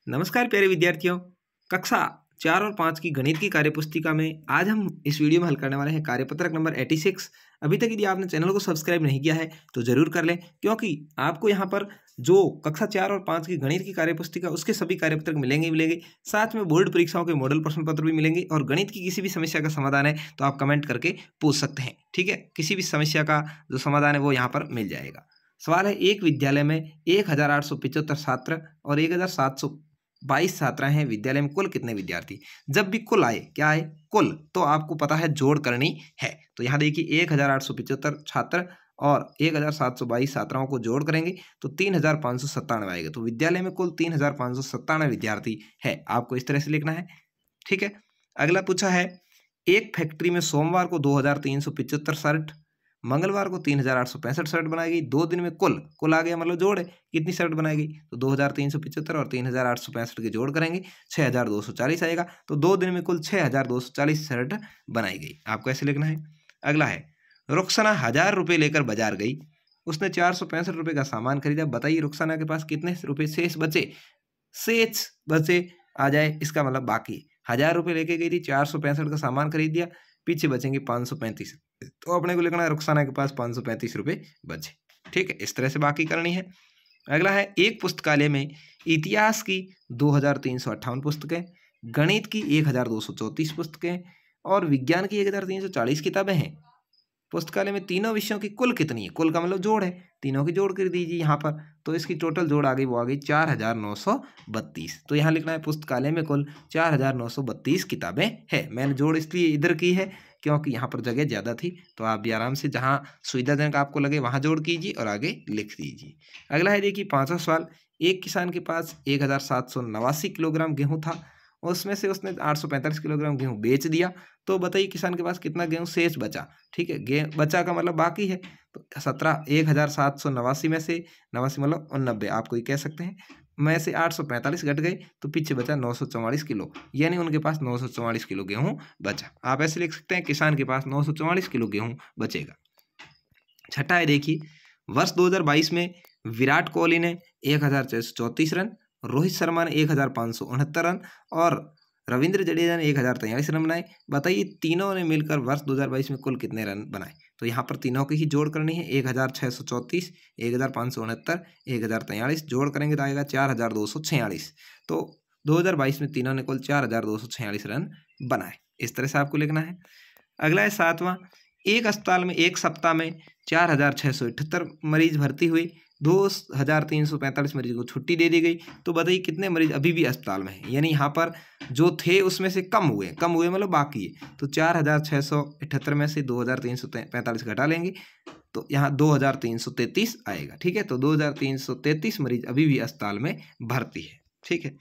नमस्कार प्यारे विद्यार्थियों। कक्षा 4 और 5 की गणित की कार्यपुस्तिका में आज हम इस वीडियो में हल करने वाले हैं कार्यपत्रक नंबर 86। अभी तक यदि आपने चैनल को सब्सक्राइब नहीं किया है तो जरूर कर लें, क्योंकि आपको यहाँ पर जो कक्षा 4 और 5 की गणित की कार्यपुस्तिका उसके सभी कार्यपत्रक मिलेंगे। साथ में बोर्ड परीक्षाओं के मॉडल प्रश्न पत्र भी मिलेंगे और गणित की किसी भी समस्या का समाधान है तो आप कमेंट करके पूछ सकते हैं। ठीक है, किसी भी समस्या का जो समाधान है वो यहाँ पर मिल जाएगा। सवाल है, एक विद्यालय में 1875 छात्र और 1722 छात्राएं हैं। विद्यालय में कुल कितने विद्यार्थी? जब भी कुल आए, क्या आए? कुल, तो आपको पता है जोड़ करनी है। तो यहाँ देखिए 1875 छात्र और 1722 छात्राओं को जोड़ करेंगे तो 3597 आएगा। तो विद्यालय में कुल 3597 विद्यार्थी है, आपको इस तरह से लिखना है। ठीक है, अगला पूछा है, एक फैक्ट्री में सोमवार को 2375 शर्ट, मंगलवार को 3865 शर्ट बनाई गई। 2 दिन में कुल आ गया, मतलब जोड़ है, कितनी शर्ट बनाई गई? तो 2375 और 3865 के जोड़ करेंगे 6240 आएगा। तो 2 दिन में कुल 6240 शर्ट बनाई गई, आपको ऐसे लिखना है। अगला है, रुखसाना 1000 रुपये लेकर बाजार गई, उसने 465 रुपये का सामान खरीदा। बताइए रुखसाना के पास कितने रुपये शेष बचे आ जाए, इसका मतलब बाकी। 1000 रुपये लेके गई थी, 465 का सामान खरीद दिया, पीछे बचेंगे 535। तो अपने को लिखना है रुखसाना के पास 535 रुपये बचे। ठीक है, इस तरह से बाकी करनी है। अगला है, एक पुस्तकालय में इतिहास की 2358 पुस्तकें, गणित की 1234 पुस्तकें और विज्ञान की 1340 किताबें हैं। पुस्तकालय में तीनों विषयों की कुल कितनी है? कुल का मतलब जोड़ है, तीनों की जोड़ कर दीजिए यहाँ पर। तो इसकी टोटल जोड़ आ गई, वो आ गई 4932। तो यहाँ लिखना है पुस्तकालय में कुल 4932 किताबें हैं। मैंने जोड़ इसलिए इधर की है क्योंकि यहाँ पर जगह ज़्यादा थी, तो आप भी आराम से जहाँ सुविधाजनक आपको लगे वहाँ जोड़ कीजिए और आगे लिख दीजिए। अगला है, देखिए 5वां सवाल, एक किसान के पास 1789 किलोग्राम गेहूँ था, उसमें से उसने 845 किलोग्राम गेहूँ बेच दिया। तो बताइए किसान के पास कितना गेहूँ शेष बचा? ठीक है, गेहूँ बचा का मतलब बाकी है। तो 1789 में से 89 मतलब 89, आपको ये कह सकते हैं, में से 845 घट गए तो पीछे बचा 944 किलो, यानी उनके पास 944 किलो गेहूँ बचा। आप ऐसे लिख सकते हैं, किसान के पास 944 किलो गेहूँ बचेगा। छठा है, देखिए वर्ष 2022 में विराट कोहली ने 1634 रन, रोहित शर्मा ने 1569 रन और रविंद्र जडेजा ने 1043 रन बनाए। बताइए तीनों ने मिलकर वर्ष 2022 में कुल कितने रन बनाए? तो यहाँ पर तीनों की ही जोड़ करनी है, 1634, 1569, 1043 जोड़ करेंगे तो आएगा 4246। तो 2022 में तीनों ने कुल 4246 रन बनाए, इस तरह से आपको लिखना है। अगला है 7वां, एक अस्पताल में एक सप्ताह में 4678 मरीज भर्ती हुए, 2345 मरीज को छुट्टी दे दी गई। तो बताइए कितने मरीज अभी भी अस्पताल में हैं? यानी यहाँ पर जो थे उसमें से कम हुए मतलब बाकी है। तो 4678 में से 2345 घटा लेंगे तो यहाँ 2333 आएगा। ठीक है, तो 2333 मरीज अभी भी अस्पताल में भर्ती है। ठीक है,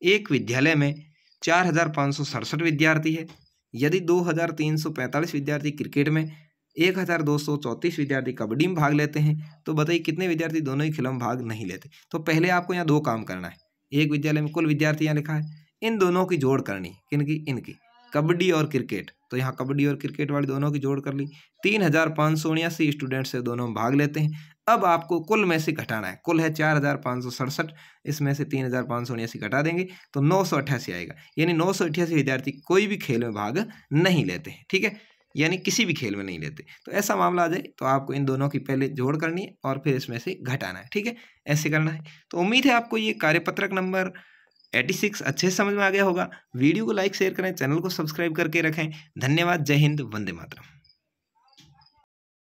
एक विद्यालय में 4567 विद्यार्थी है। यदि 2345 विद्यार्थी क्रिकेट में, 1234 विद्यार्थी कबड्डी में भाग लेते हैं, तो बताइए कितने विद्यार्थी दोनों ही खेलों में भाग नहीं लेते? तो पहले आपको यहाँ 2 काम करना है। एक विद्यालय में कुल विद्यार्थी यहाँ लिखा है, इन दोनों की जोड़ करनी, किनकी? इनकी, कबड्डी और क्रिकेट। तो यहाँ कबड्डी और क्रिकेट वाली दोनों की जोड़ कर ली। 3579 स्टूडेंट से दोनों में भाग लेते हैं। अब आपको कुल में से घटाना है, कुल है 4567, इसमें से 3579 घटा देंगे तो 988 आएगा। यानी 988 विद्यार्थी कोई भी खेल में भाग नहीं लेते हैं। ठीक है, यानी किसी भी खेल में नहीं लेते। तो ऐसा मामला आ जाए तो आपको इन दोनों की पहले जोड़ करनी है और फिर इसमें से घटाना है। ठीक है, ऐसे करना है। तो उम्मीद है आपको ये कार्यपत्रक नंबर 86 अच्छे से समझ में आ गया होगा। वीडियो को लाइक शेयर करें, चैनल को सब्सक्राइब करके रखें। धन्यवाद, जय हिंद, वंदे मातरम।